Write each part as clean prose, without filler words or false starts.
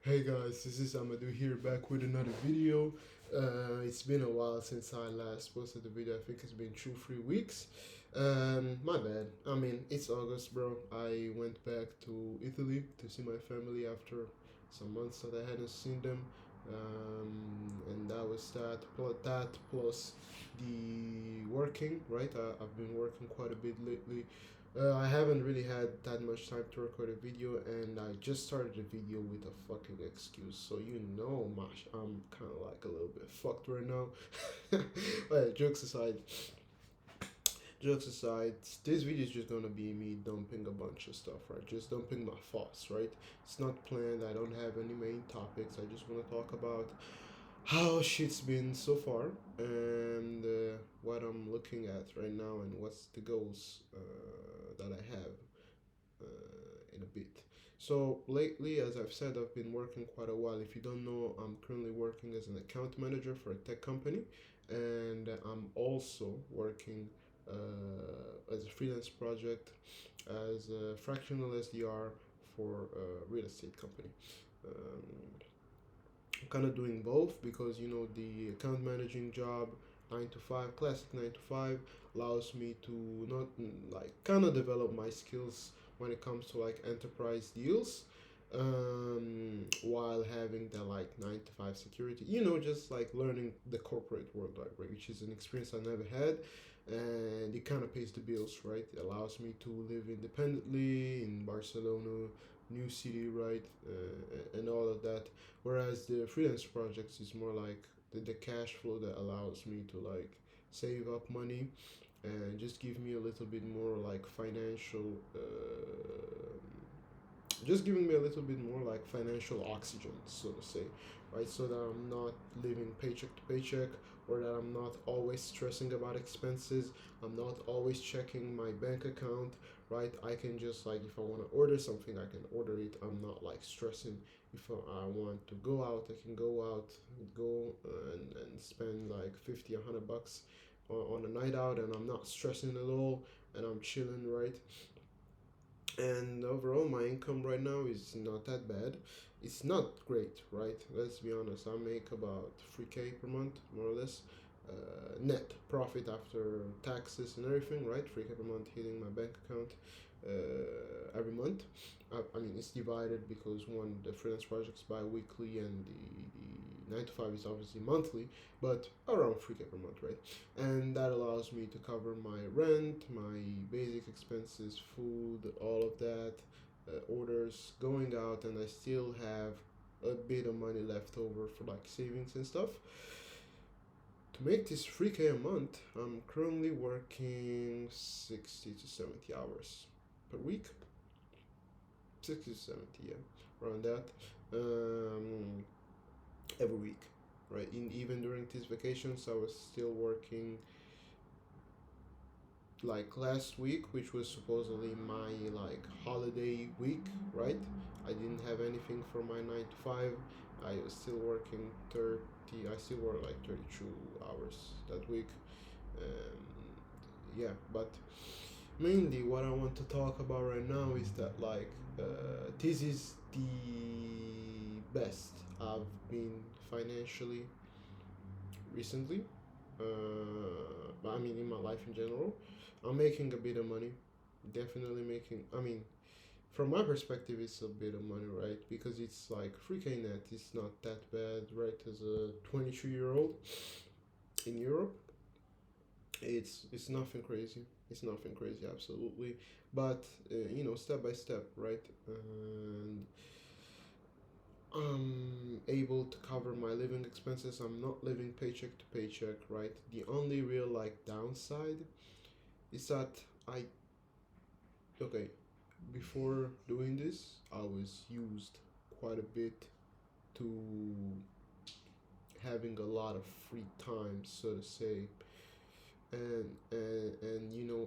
Hey guys, this is Amadou here back with another video. It's been a while since I last posted the video. I think it's been 2 3 weeks. My bad. I mean, it's August, bro. I went back to Italy to see my family after some months that I hadn't seen them. And that was that plus the working, right? I've been working quite a bit lately. I haven't really had that much time to record a video, and I just started the video with a fucking excuse. So Mash, I'm kind of like a little bit fucked right now. But jokes aside, this video is just gonna be me dumping a bunch of stuff, right? Just dumping my thoughts, right? It's not planned. I don't have any main topics. I just want to talk about how shit's been so far and what I'm looking at right now and what's the goals that I have in a bit. So lately, as I've said, I've been working quite a while. If you don't know, I'm currently working as an account manager for a tech company, and I'm also working as a freelance project as a fractional SDR for a real estate company. Um, I'm kind of doing both because the account managing job, 9 to 5, classic 9 to 5, allows me to not like kind of develop my skills when it comes to like enterprise deals, while having the like 9 to 5 security. Just like learning the corporate world, right, which is an experience I never had, and it kind of pays the bills, right? It allows me to live independently in Barcelona, new city, right, and all of that. Whereas the freelance projects is more like the cash flow that allows me to like save up money and just give me a little bit more like financial just giving me a little bit more like financial oxygen, so to say, right? So that I'm not living paycheck to paycheck, or that I'm not always stressing about expenses. I'm not always checking my bank account, right? I can just like, if I want to order something, I can order it. I'm not like stressing. If I want to go out, I can go out, and spend like 50, $100 on a night out, and I'm not stressing at all, and I'm chilling, right? And overall, my income right now is not that bad. It's not great, right? Let's be honest. I make about 3K per month, more or less, net profit after taxes and everything, right? 3K per month hitting my bank account every month. I mean, it's divided because one, the freelance project's bi-weekly, and the 9 to 5 is obviously monthly, but around 3K per month, right? And that allows me to cover my rent, my basic expenses, food, all of that, orders, going out, and I still have a bit of money left over for like savings and stuff. To make this 3K a month, I'm currently working 60 to 70 hours per week. 60 to 70, yeah, around that. Um, every week, right? Even during these vacations, I was still working. Like last week, which was supposedly my like holiday week, right? I didn't have anything for my 9 to 5. I was still working 30. I still work like 32 hours that week. Yeah, but mainly what I want to talk about right now is that like this is the best I've been financially recently. I mean, in my life in general, I'm making a bit of money. Definitely making. I mean, from my perspective, it's a bit of money, right? Because it's like 3K net. It's not that bad, right? As a 23-year-old in Europe, it's nothing crazy. It's nothing crazy, absolutely. But step by step, right? And I'm able to cover my living expenses. I'm not living paycheck to paycheck, right? The only real like downside is that I okay, before doing this, I was used quite a bit to having a lot of free time, so to say, and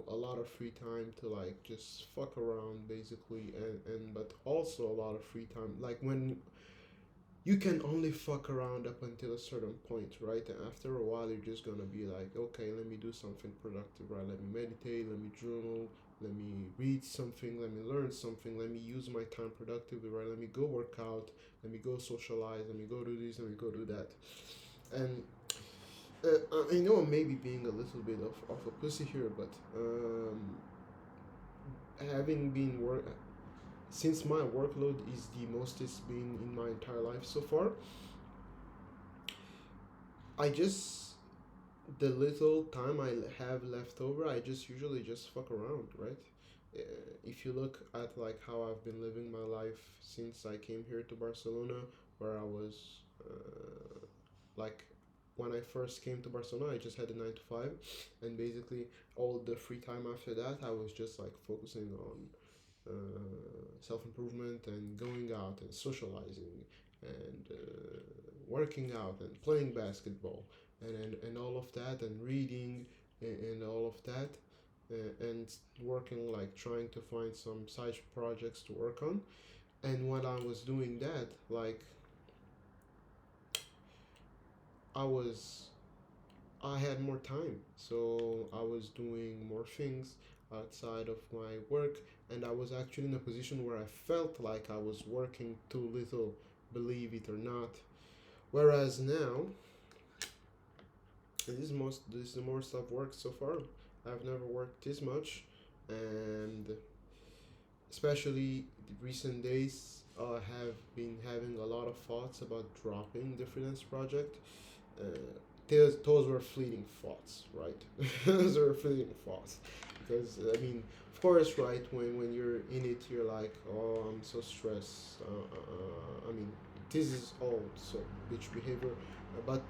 a lot of free time to like just fuck around basically, and but also a lot of free time like when you can only fuck around up until a certain point, right? And after a while, you're just gonna be like, okay, let me do something productive, right? Let me meditate, let me journal, let me read something, let me learn something, let me use my time productively, right? Let me go work out, let me go socialize, let me go do this, let me go do that. And I know I'm maybe being a little bit of a pussy here, but having been work since my workload is the most it's been in my entire life so far, I just the little time I have left over, I just usually just fuck around, right? If you look at like how I've been living my life since I came here to Barcelona, where I was like when I first came to Barcelona, I just had a 9 to 5, and basically all the free time after that, I was just like focusing on self improvement and going out and socializing and working out and playing basketball and all of that and reading and all of that and working like trying to find some side projects to work on. And when I was doing that, like I was I had more time, so I was doing more things outside of my work, and I was actually in a position where I felt like I was working too little, believe it or not. Whereas now, this is the most I've worked so far. I've never worked this much, and especially the recent days, I have been having a lot of thoughts about dropping the freelance project. Uh, those were fleeting thoughts, right? Those were fleeting thoughts, because I mean, of course, right? When you're in it, you're like, oh, I'm so stressed. I mean, this is all so bitch behavior, but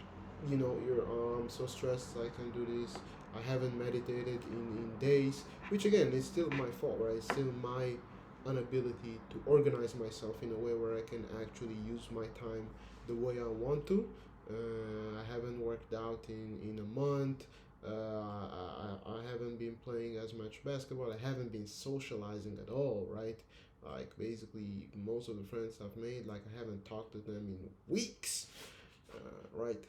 you're I'm so stressed. I can do this. I haven't meditated in days, which again is still my fault, right? It's still my inability to organize myself in a way where I can actually use my time the way I want to. I haven't worked out in a month. I haven't been playing as much basketball. I haven't been socializing at all, right? Like basically most of the friends I've made, like I haven't talked to them in weeks, right?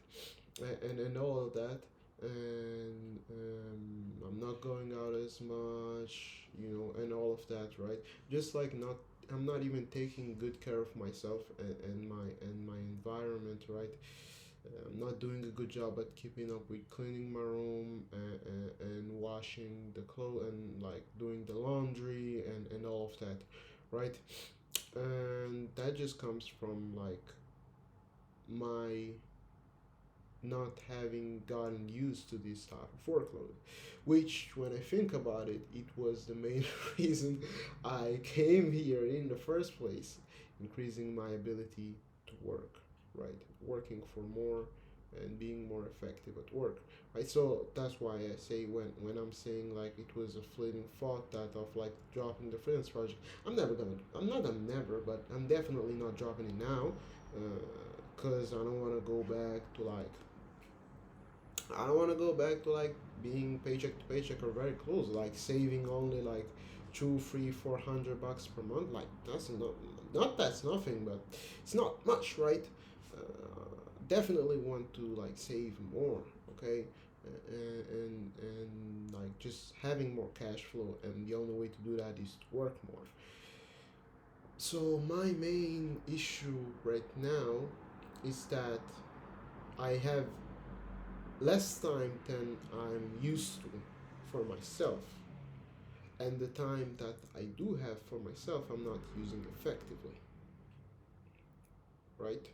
And all of that, and I'm not going out as much, and all of that, right? Just like not, I'm not even taking good care of myself and my environment, right? I'm not doing a good job at keeping up with cleaning my room and washing the clothes and like doing the laundry and all of that, right? And that just comes from like my not having gotten used to this type of workload, which when I think about it, it was the main reason I came here in the first place, increasing my ability to work, right? Working for more and being more effective at work, right? So that's why I say when I'm saying like it was a fleeting thought that of like dropping the freelance project, I'm not gonna never, but I'm definitely not dropping it now, because I don't want to go back to like I don't want to go back to like being paycheck to paycheck or very close, like saving only like two, three, $400 per month. Like that's not that's nothing, but it's not much, right? Definitely want to like save more, okay, and like just having more cash flow, and the only way to do that is to work more. So my main issue right now is that I have less time than I'm used to for myself, and the time that I do have for myself, I'm not using effectively, right?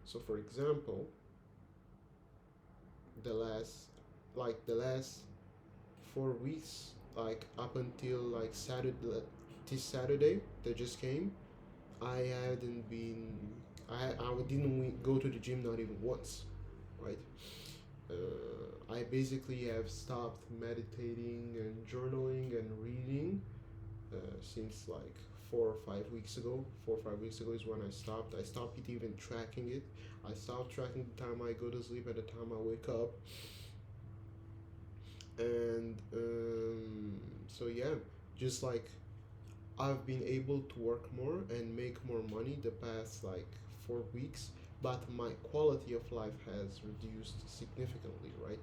So, for example, the last the last 4 weeks, like up until like this Saturday that just came, I hadn't been, I didn't go to the gym not even once, right? I basically have stopped meditating and journaling and reading since like 4 or 5 weeks ago. 4 or 5 weeks ago is when I stopped. I stopped even tracking it. I stopped tracking the time I go to sleep and the time I wake up. And so yeah, just like I've been able to work more and make more money the past like 4 weeks, but my quality of life has reduced significantly, right?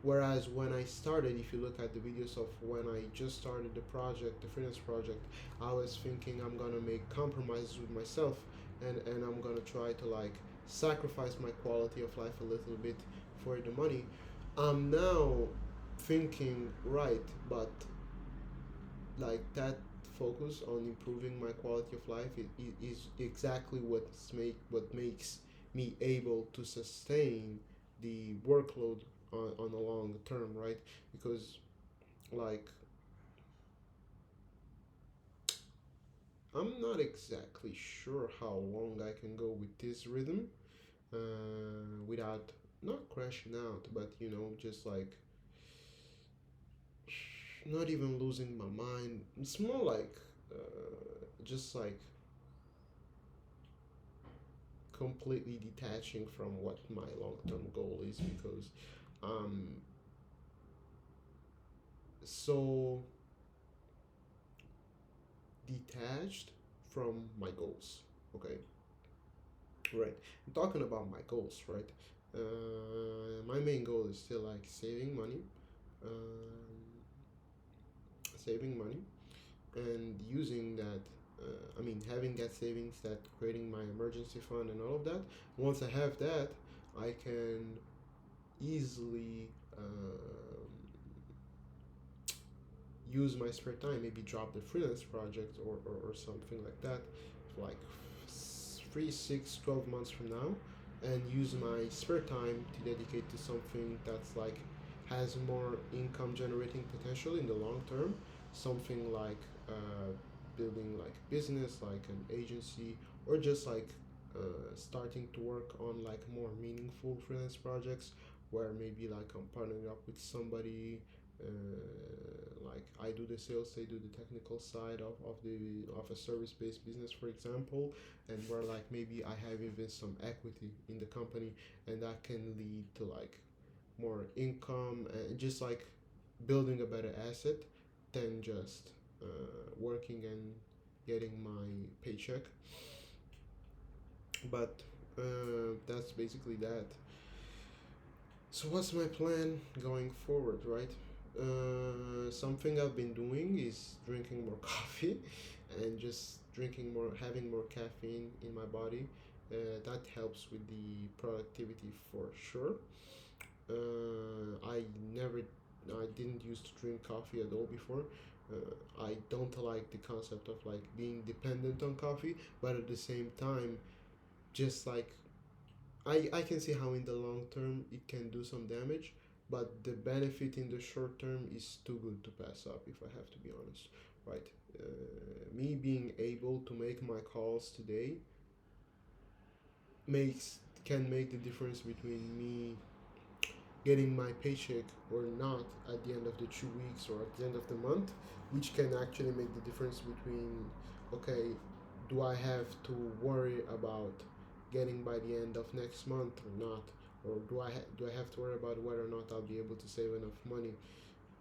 Whereas when I started, if you look at the videos of when I just started the project, the freelance project, I was thinking I'm gonna make compromises with myself, and I'm gonna try to like sacrifice my quality of life a little bit for the money. I'm now thinking, right, but like that focus on improving my quality of life is exactly what makes me able to sustain the workload on a long term, right? Because like I'm not exactly sure how long I can go with this rhythm without not crashing out, but just like not even losing my mind. It's more like just like completely detaching from what my long-term goal is, because I'm so detached from my goals. Okay, right. I'm talking about my goals, right? My main goal is still like saving money, and using that. Having that savings, that creating my emergency fund, and all of that. Once I have that, I can easily use my spare time, maybe drop the freelance project, or something like that, like 3, 6, 12 months from now, and use my spare time to dedicate to something that's like has more income generating potential in the long term, something like building like business, like an agency, or just like starting to work on like more meaningful freelance projects where maybe like I'm partnering up with somebody, like I do the sales, they do the technical side of a service based business, for example, and where like maybe I have even some equity in the company, and that can lead to like more income and just like building a better asset than just working and getting my paycheck. But that's basically that. So what's my plan going forward, right? Something I've been doing is drinking more coffee, and just having more caffeine in my body. That helps with the productivity for sure. I never, I didn't used to drink coffee at all before. I don't like the concept of like being dependent on coffee, but at the same time, just like I can see how in the long term it can do some damage, but the benefit in the short term is too good to pass up, if I have to be honest, right? Me being able to make my calls today makes can make the difference between me getting my paycheck or not at the end of the 2 weeks or at the end of the month, which can actually make the difference between, okay, do I have to worry about getting by the end of next month or not, or do I have to worry about whether or not I'll be able to save enough money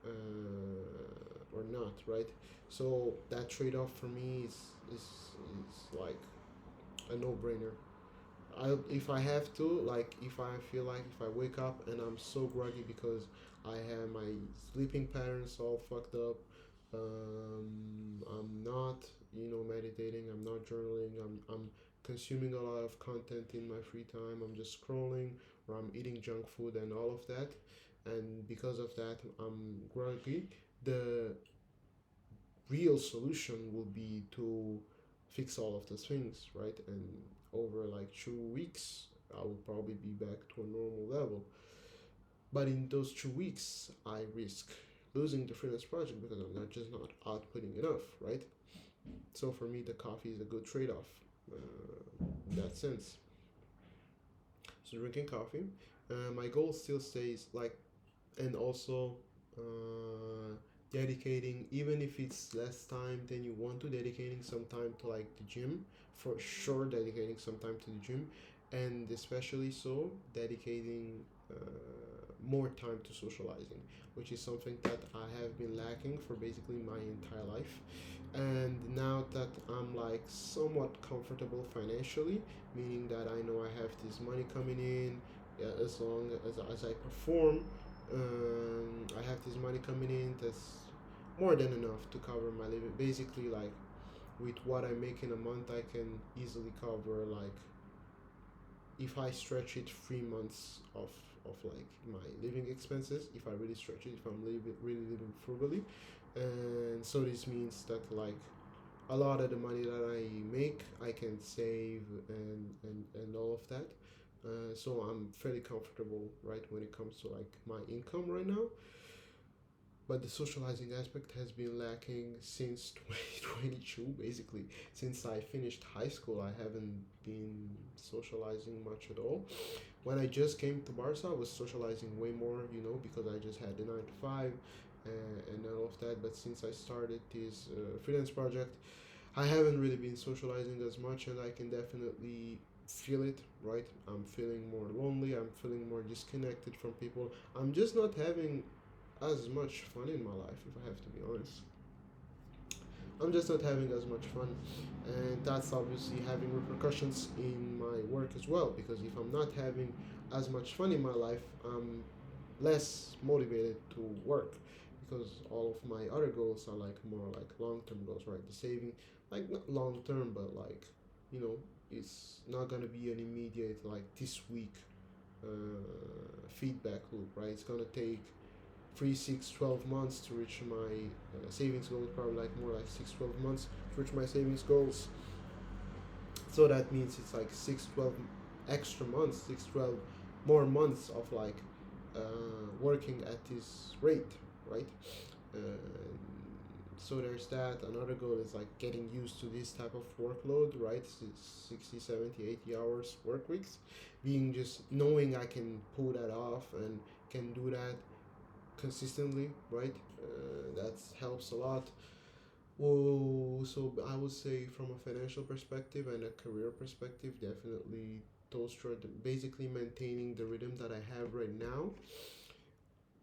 or not, right? So that trade off for me is like a no brainer. If I have to, like, if I feel like if I wake up and I'm so groggy because I have my sleeping patterns all fucked up, I'm not, meditating, I'm not journaling, I'm consuming a lot of content in my free time, I'm just scrolling, or I'm eating junk food and all of that, and because of that, I'm groggy. The real solution will be to fix all of those things, right? And over like 2 weeks, I will probably be back to a normal level. But in those 2 weeks, I risk losing the freelance project because I'm not outputting enough, right? So for me, the coffee is a good trade-off in that sense. So drinking coffee, my goal still stays like, and also uh, dedicating, even if it's less time than you want to, dedicating some time to like the gym, for sure, dedicating some time to the gym, and especially so dedicating more time to socializing, which is something that I have been lacking for basically my entire life. And now that I'm like somewhat comfortable financially, meaning that I know I have this money coming in, as long as I perform, I have this money coming in that's more than enough to cover my living. Basically, like with what I make in a month, I can easily cover like if I stretch it 3 months of like my living expenses. If I really stretch it, if I'm really living frugally, and so this means that like a lot of the money that I make, I can save and all of that. So I'm fairly comfortable, right, when it comes to like my income right now. But the socializing aspect has been lacking since 2022, basically. Since I finished high school, I haven't been socializing much at all. When I just came to Barca, I was socializing way more, because I just had the 9 to 5 and all of that. But since I started this freelance project, I haven't really been socializing as much, and I can definitely feel it, right? I'm feeling more lonely, I'm feeling more disconnected from people. I'm just not having as much fun in my life, if I have to be honest. I'm just not having as much fun, and that's obviously having repercussions in my work as well. Because if I'm not having as much fun in my life, I'm less motivated to work. Because all of my other goals are like more like long term goals, right? The saving, like not long term, but like, you know, it's not gonna be an immediate like this week feedback loop, right? It's gonna take 3, 6, 12 months to reach my savings goals, probably like more like 6, 12 months to reach my savings goals. So that means it's like 6, 12 extra months, 6, 12 more months of like working at this rate, right? Uh, so there's that. Another goal is like getting used to this type of workload, right? 60, 70, 80 hours work weeks. Being just knowing I can pull that off and can do that consistently, right? That helps a lot. Oh, so I would say from a financial perspective and a career perspective, definitely those are basically maintaining the rhythm that I have right now,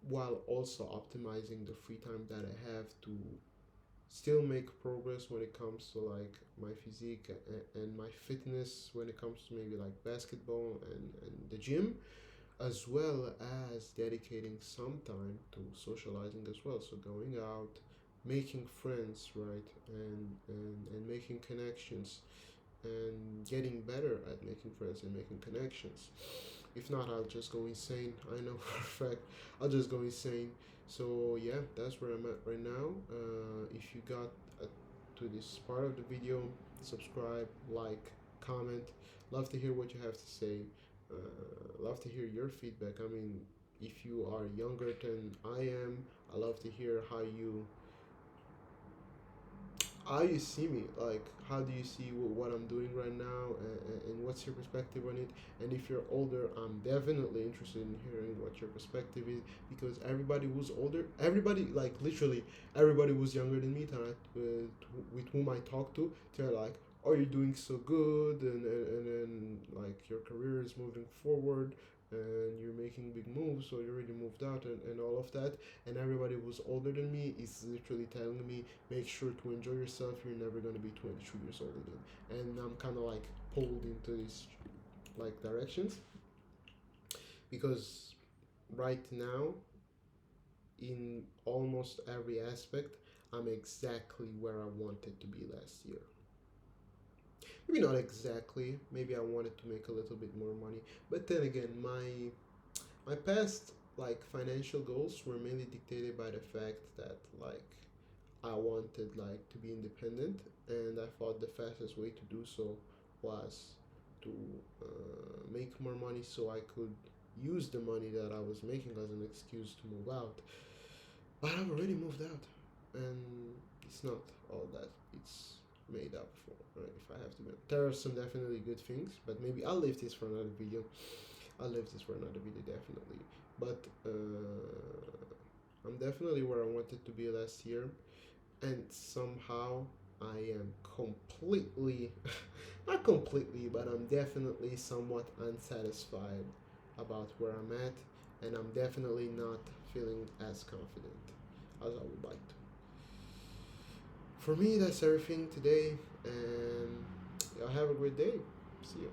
while also optimizing the free time that I have to still make progress when it comes to like my physique and my fitness, when it comes to maybe like basketball and the gym, as well as dedicating some time to socializing as well. So going out, making friends, right, and making connections and getting better at making friends and making connections. If not, I'll just go insane. I know for a fact I'll just go insane. So yeah, that's where I'm at right now. If you got to this part of the video, subscribe, like, comment. Love to hear what you have to say. Love to hear your feedback. I mean, if you are younger than I am, I love to hear how you see me, like how do you see what I'm doing right now, and what's your perspective on it. And if you're older, I'm definitely interested in hearing what your perspective is, because everybody who's older, everybody, like literally everybody who's younger than me, with whom I talk to, they're like, oh, you're doing so good, and like your career is moving forward and you're making big moves, so you already moved out, and all of that. And everybody who's older than me is literally telling me, make sure to enjoy yourself, you're never going to be 22 years old again. And I'm kind of like pulled into these like directions, because right now, in almost every aspect, I'm exactly where I wanted to be last year. Maybe not exactly, maybe I wanted to make a little bit more money, but then again, my past like financial goals were mainly dictated by the fact that like I wanted like to be independent, and I thought the fastest way to do so was to make more money so I could use the money that I was making as an excuse to move out. But I've already moved out, and it's not all that it's made up for. Right? If I have to, there are some definitely good things, but maybe I'll leave this for another video. I'll leave this for another video definitely. But I'm definitely where I wanted to be last year, and somehow I am completely, not completely, but I'm definitely somewhat unsatisfied about where I'm at, and I'm definitely not feeling as confident as I would like to. For me, that's everything today, and y'all have a great day. See you.